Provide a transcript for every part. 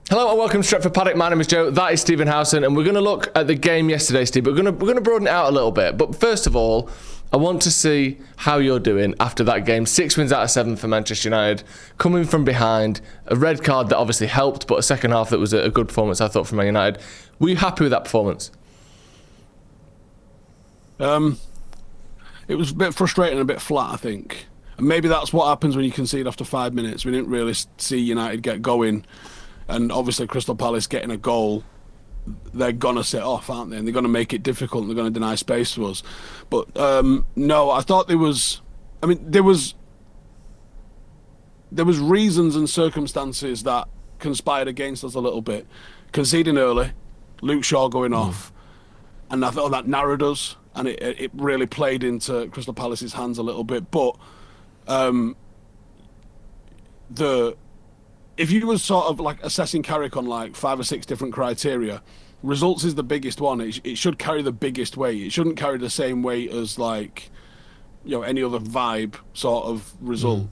Hello and welcome to Stretford Paddock. My name is Joe. That is Stephen Howson, and we're going to look at the game yesterday, Steve. We're going to broaden it out a little bit. But first of all, I want to see how you're doing after that game. 6 wins out of 7 for Manchester United, coming from behind. A red card that obviously helped, but a second half that was a good performance, I thought, from Man United. Were you happy with that performance? It was a bit frustrating, a bit flat, I think. And maybe that's what happens when you concede after 5 minutes. We didn't really see United get going. And obviously Crystal Palace getting a goal, they're going to sit off, aren't they? And they're going to make it difficult and they're going to deny space to us. But no, I thought there was reasons and circumstances that conspired against us a little bit. Conceding early, Luke Shaw going off, and I thought that narrowed us, and it really played into Crystal Palace's hands a little bit. But if you were sort of like assessing Carrick on like 5 or 6 different criteria, results is the biggest one. It should carry the biggest weight. It shouldn't carry the same weight as like, any other vibe sort of result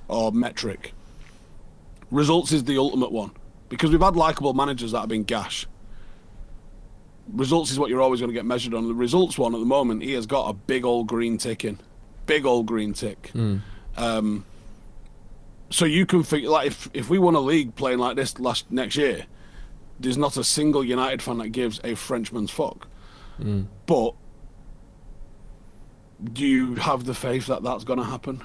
or metric. Results is the ultimate one, because we've had likeable managers that have been gash. Results is what you're always going to get measured on. The results one at the moment, he has got a big old green tick in. Big old green tick. So you can figure, like, if we won a league playing like this next year, there's not a single United fan that gives a Frenchman's fuck. But do you have the faith that that's going to happen?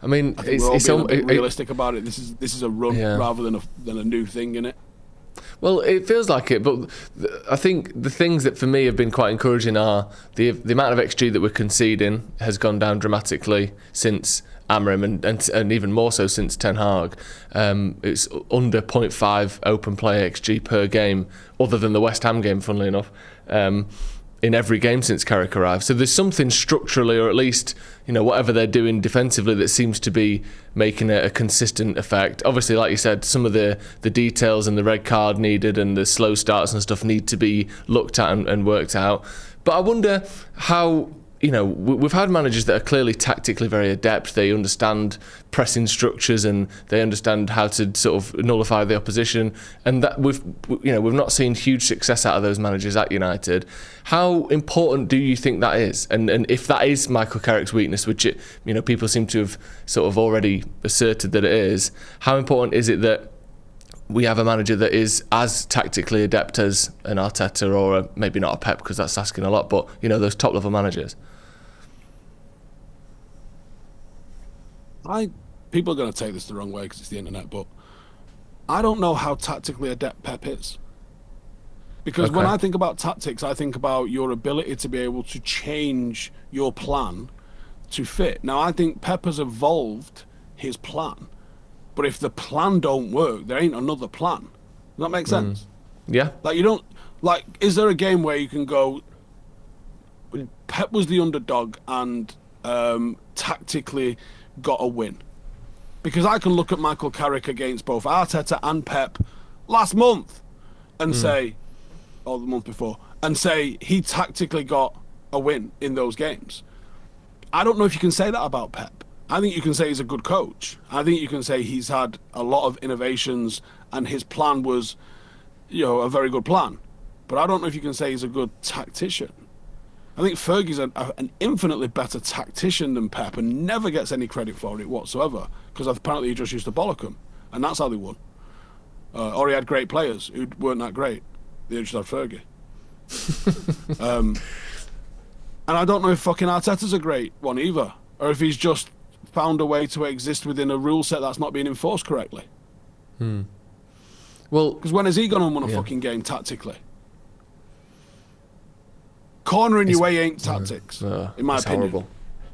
I mean, I think we're all being a bit realistic about it. This is a run rather than a new thing, innit? Well, it feels like it, but I think the things that for me have been quite encouraging are the amount of XG that we're conceding has gone down dramatically since Amorim and even more so since Ten Hag. It's under 0.5 open play XG per game, other than the West Ham game, funnily enough, in every game since Carrick arrived. So there's something structurally, or at least whatever they're doing defensively, that seems to be making a consistent effect. Obviously, like you said, some of the details and the red card needed and the slow starts and stuff need to be looked at and worked out. But I wonder how, we've had managers that are clearly tactically very adept. They understand pressing structures and they understand how to sort of nullify the opposition. And that we've not seen huge success out of those managers at United. How important do you think that is? And if that is Michael Carrick's weakness, which people seem to have sort of already asserted that it is, how important is it that we have a manager that is as tactically adept as an Arteta or maybe not a Pep, because that's asking a lot, but those top level managers? People are going to take this the wrong way because it's the internet, but I don't know how tactically adept Pep is. Because when I think about tactics, I think about your ability to be able to change your plan to fit. Now, I think Pep has evolved his plan, but if the plan don't work, there ain't another plan. Does that make sense? Yeah. Is there a game where you can go, Pep was the underdog and tactically got a win? Because I can look at Michael Carrick against both Arteta and Pep last month and say, or the month before, and say he tactically got a win in those games. I don't know if you can say that about Pep. I think you can say he's a good coach. I think you can say he's had a lot of innovations and his plan was, a very good plan. But I don't know if you can say he's a good tactician. I think Fergie's an infinitely better tactician than Pep and never gets any credit for it whatsoever, because apparently he just used to bollock them, and that's how they won. Or he had great players who weren't that great. They just had Fergie. And I don't know if fucking Arteta's a great one either, or if he's just found a way to exist within a rule set that's not being enforced correctly. Well, because when has he gone and won a fucking game tactically? Cornering your way ain't tactics, in my opinion. Horrible.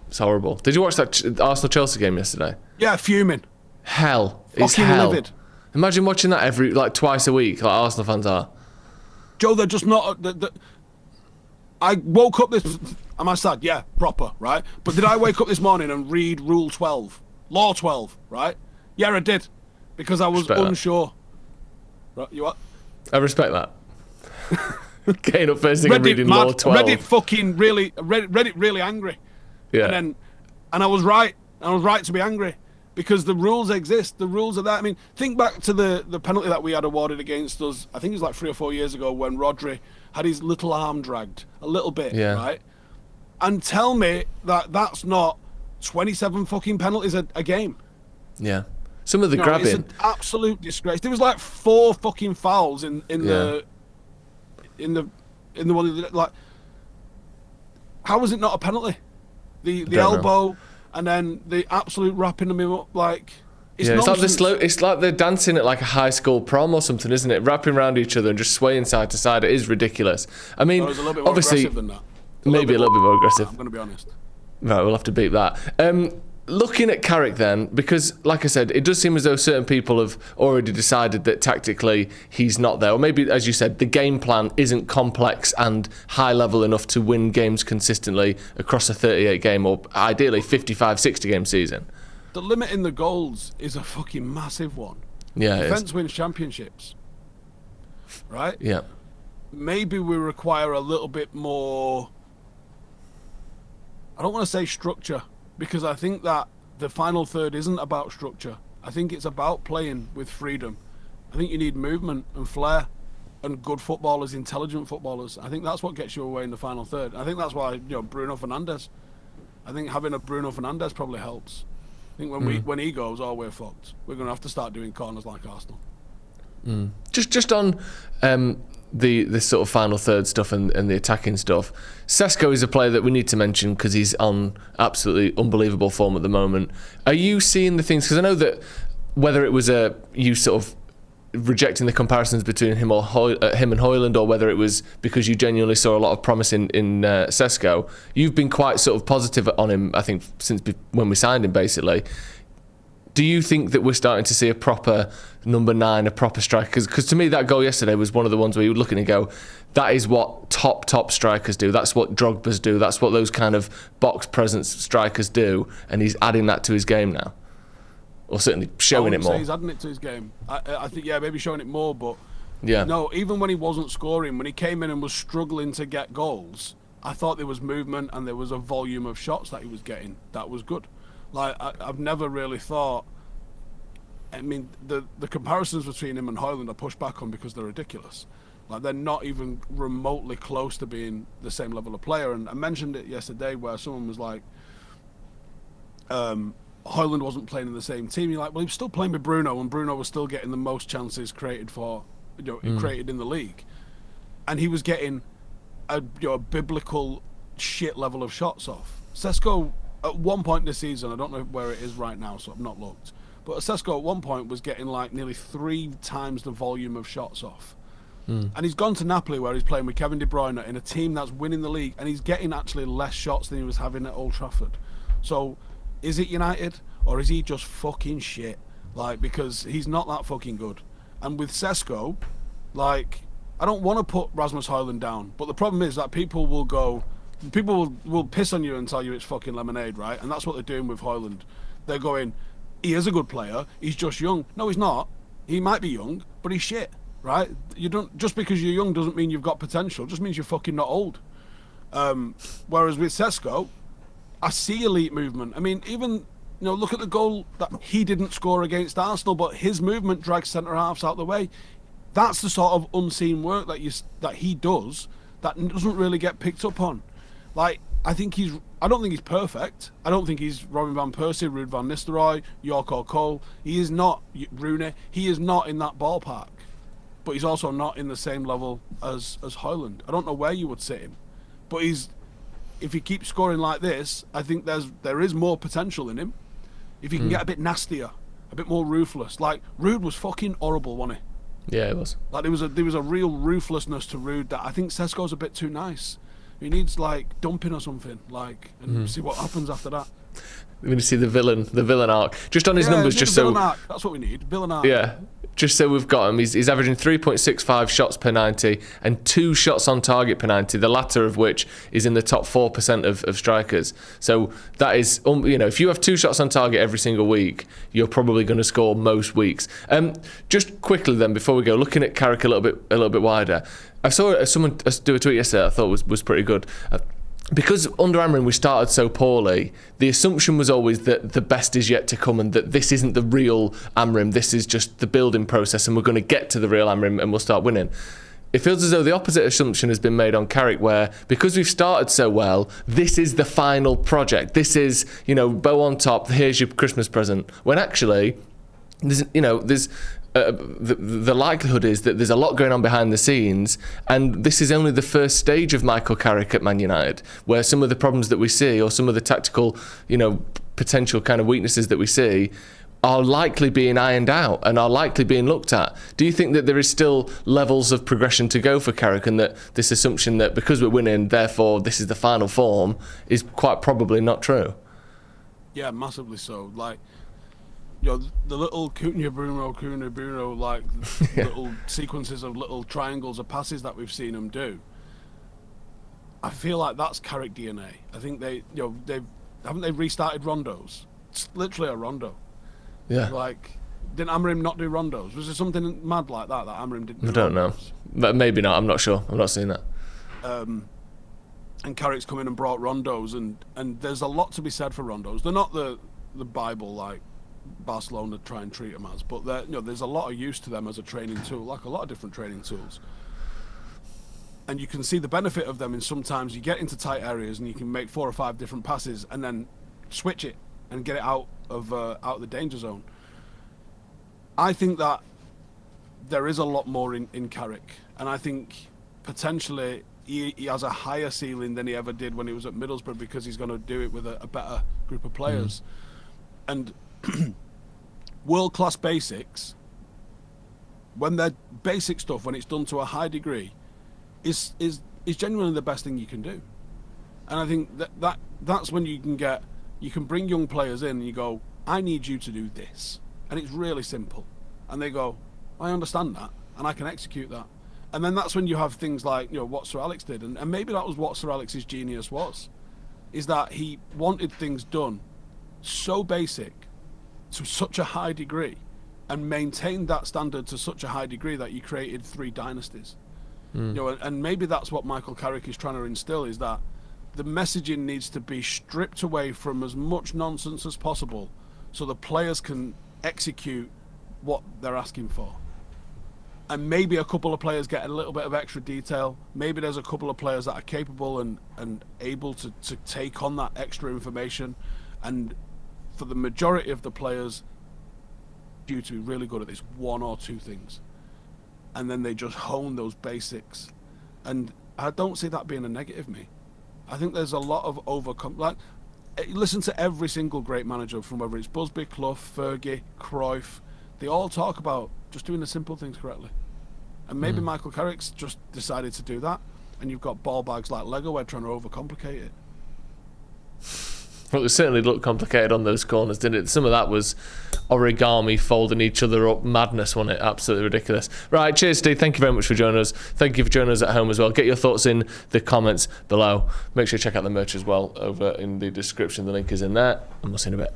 It's horrible. Did you watch that Arsenal-Chelsea game yesterday? Yeah, fuming. Hell. It's fucking hell. livid. Imagine watching that twice a week, like Arsenal fans are. Joe, they're just not... I woke up this... Am I sad? Yeah, proper, right? But did I wake up this morning and read Rule 12? Law 12, right? Yeah, I did. Because I was unsure. Right, you what? I respect that. Getting up first thing and reading Law 12. Read it really angry. Yeah. And I was right. I was right to be angry. because the rules exist. The rules are there. I mean, think back to the penalty that we had awarded against us. I think it was like 3 or 4 years ago when Rodri had his little arm dragged a little bit, right? And tell me that that's not 27 fucking penalties a game. Yeah. Some of the grabbing. It's an absolute disgrace. There was like 4 fucking fouls in the one, like, how was it not a penalty? The elbow and then the absolute wrapping them up, like, it's it's like they're dancing at like a high school prom or something, isn't it? Wrapping around each other and just swaying side to side. It is ridiculous. I mean, it was a little bit more obviously aggressive than that. Maybe a little bit more aggressive. I'm going to be honest. Right, we'll have to beat that. Looking at Carrick then, because like I said, it does seem as though certain people have already decided that tactically he's not there. Or maybe, as you said, the game plan isn't complex and high level enough to win games consistently across a 38 game or ideally 55, 60 game season. The limit in the goals is a fucking massive one. Yeah, defense wins championships. Right? Yeah. Maybe we require a little bit more, I don't want to say structure, because I think that the final third isn't about structure. I think it's about playing with freedom. I think you need movement and flair and good footballers, intelligent footballers. I think that's what gets you away in the final third. I think that's why, Bruno Fernandes. I think having a Bruno Fernandes probably helps. I think when he goes, we're fucked. We're going to have to start doing corners like Arsenal. Just on the sort of final third stuff and the attacking stuff, Sesko is a player that we need to mention because he's on absolutely unbelievable form at the moment. Are you seeing the things, because I know that whether it was you sort of rejecting the comparisons between him and Højlund, or whether it was because you genuinely saw a lot of promise in Sesko, you've been quite sort of positive on him, I think, since when we signed him, basically. Do you think that we're starting to see a proper number 9, a proper striker? Because to me, that goal yesterday was one of the ones where you were looking and go, that is what top strikers do. That's what Drogba's do. That's what those kind of box presence strikers do. And he's adding that to his game now. Or certainly showing it more. He's adding it to his game. I think, maybe showing it more, but yeah. No, even when he wasn't scoring, when he came in and was struggling to get goals, I thought there was movement and there was a volume of shots that he was getting. That was good. Like, I've never really thought, I mean, the comparisons between him and Højlund I push back on because they're ridiculous. Like, they're not even remotely close to being the same level of player. And I mentioned it yesterday where someone was like, Højlund wasn't playing in the same team. You're like, well, he was still playing with Bruno, and Bruno was still getting the most chances created created in the league. And he was getting a biblical shit level of shots off. Sesko, at one point this season, I don't know where it is right now, so I've not looked, but Sesko at one point was getting like nearly 3 times the volume of shots off. And he's gone to Napoli where he's playing with Kevin De Bruyne in a team that's winning the league, and he's getting actually less shots than he was having at Old Trafford. So is it United, or is he just fucking shit? Like, because he's not that fucking good. And with Sesko, like, I don't want to put Rasmus Højlund down, but the problem is that people will piss on you and tell you it's fucking lemonade, right? And that's what they're doing with Højlund. They're going, he is a good player, he's just young. No, he's not. He might be young, but he's shit, right? You don't, just because you're young doesn't mean you've got potential, it just means you're fucking not old. Whereas with Sesko, I see elite movement. I mean, even, look at the goal that he didn't score against Arsenal, but his movement drags centre halves out the way. That's the sort of unseen work that he does that doesn't really get picked up on. Like, I don't think he's perfect. I don't think he's Robin van Persie, Ruud van Nistelrooy, York or Cole. He is not Rooney. He is not in that ballpark. But he's also not in the same level as Højlund. I don't know where you would sit him. But if he keeps scoring like this, I think there is more potential in him. If he can get a bit nastier, a bit more ruthless. Like, Ruud was fucking horrible, wasn't he? Yeah, it was. Like, there was a real ruthlessness to Ruud that I think Sesko's a bit too nice. He needs, like, dumping or something, like, and see what happens after that. We're going to see the villain arc. Just on his numbers, just so... Villain arc. That's what we need, villain arc. Yeah, just so we've got him. He's averaging 3.65 shots per 90 and 2 shots on target per 90, the latter of which is in the top 4% of strikers. So that is, if you have 2 shots on target every single week, you're probably going to score most weeks. Just quickly then, before we go, looking at Carrick a little bit wider, I saw someone do a tweet yesterday I thought was pretty good. because under Amrin we started so poorly, the assumption was always that the best is yet to come and that this isn't the real Amrin, this is just the building process and we're going to get to the real Amrin and we'll start winning. It feels as though the opposite assumption has been made on Carrick, where because we've started so well, this is the final project. This is, bow on top, here's your Christmas present. When actually, there's the likelihood is that there's a lot going on behind the scenes, and this is only the first stage of Michael Carrick at Man United, where some of the problems that we see, or some of the tactical, potential kind of weaknesses that we see, are likely being ironed out and are likely being looked at. Do you think that there is still levels of progression to go for Carrick, and that this assumption that because we're winning, therefore this is the final form, is quite probably not true? Yeah, massively so. Like, the little Cunha Bruno, little sequences of little triangles of passes that we've seen him do. I feel like that's Carrick DNA. I think haven't they restarted rondos? It's literally a rondo. Yeah. Like, didn't Amrim not do rondos? Was there something mad like that Amrim didn't do? I don't know. But maybe not. I'm not sure. I'm not seeing that. And Carrick's come in and brought rondos, and there's a lot to be said for rondos. They're not the Bible like Barcelona try and treat them as, but there's a lot of use to them as a training tool, like a lot of different training tools. And you can see the benefit of them in sometimes you get into tight areas and you can make 4 or 5 different passes and then switch it and get it out of the danger zone. I think that there is a lot more in Carrick, and I think potentially he has a higher ceiling than he ever did when he was at Middlesbrough, because he's going to do it with a better group of players. And world-class basics, when they're basic stuff, when it's done to a high degree, is genuinely the best thing you can do. And I think that's when you can bring young players in and you go, I need you to do this. And it's really simple. And they go, I understand that, and I can execute that. And then that's when you have things like, what Sir Alex did. And maybe that was what Sir Alex's genius was, is that he wanted things done so basic to such a high degree and maintained that standard to such a high degree that you created 3 dynasties. And maybe that's what Michael Carrick is trying to instill, is that the messaging needs to be stripped away from as much nonsense as possible so the players can execute what they're asking for. And maybe a couple of players get a little bit of extra detail. Maybe there's a couple of players that are capable and able to take on that extra information. And for the majority of the players, due to be really good at this 1 or 2 things. And then they just hone those basics. And I don't see that being a negative, me. I think there's a lot of like, listen to every single great manager, from whether it's Busby, Clough, Fergie, Cruyff, they all talk about just doing the simple things correctly. And maybe Michael Carrick's just decided to do that, and you've got ball bags like Lego where trying to overcomplicate it. Well, it certainly looked complicated on those corners, didn't it? Some of that was origami folding each other up madness, wasn't it? Absolutely ridiculous. Right, cheers, Steve. Thank you very much for joining us. Thank you for joining us at home as well. Get your thoughts in the comments below. Make sure you check out the merch as well over in the description. The link is in there, and we'll see you in a bit.